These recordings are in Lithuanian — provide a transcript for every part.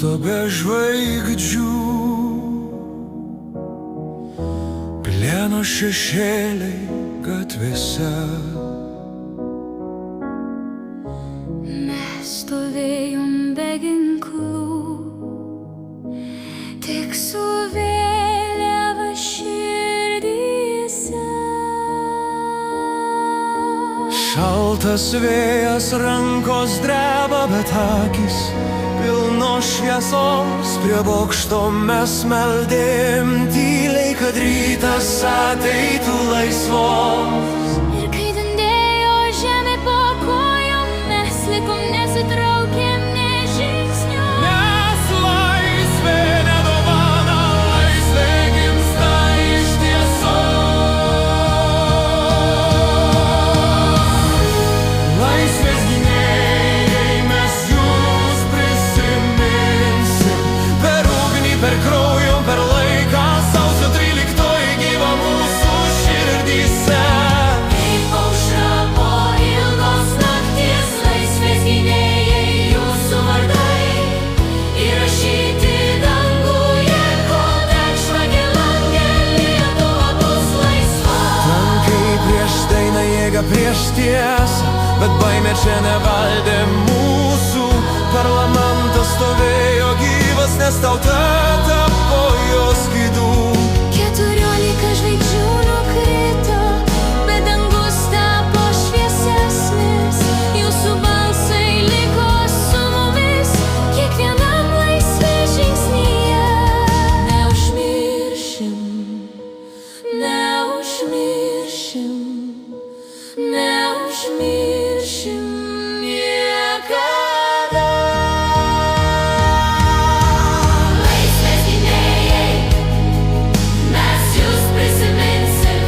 mąsto be žvaigždžių, plieno šešėliai gatvėse. Mes stovėjom be ginklų, tik su vėliava širdyse. Šaltas vėjas, rankos dreba, bet akys pilnos šviesos. Prie bokšto mes meldėm tyliai, kad rytas ateitų laisvos. Ir kai dundėjo žemė po kojom, mes likom nesitraukėm nė žingsnio. Nes laisvė ne dovana, laisvė gimsta iš tiesos. Laisvės gynėjai, mes jūs prisiminsim. Per ugnį, per kraują, per laiką, sausio 13 gyva mūsų širdyse. Kaip aušra po ilgos nakties, laisvės gynėjai, jūsų vardai įrašyti danguje, kol degžvagė lange Lietuva bus laisva. Tankai prieš dainą, jėga prieš tiesą, bet baimė čia nevaldė mūsų. Parlamentas stovėjo gyvas, nes tauta tapo jo skydų. 14 žvaigždžių nukrito, bet dangus tapo šviesesnis. Jūsų balsai liko su mumis, kiekvienam laisvės žingsnyje. Neužmiršim, neužmiršim, neužmiršim niekada. Laisvės gynėjai, mes jūs prisiminsim.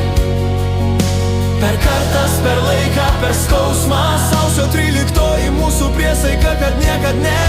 Per kartas, per laiką, per skausmą, sausio 13 mūsų priesaika, kad niekad ne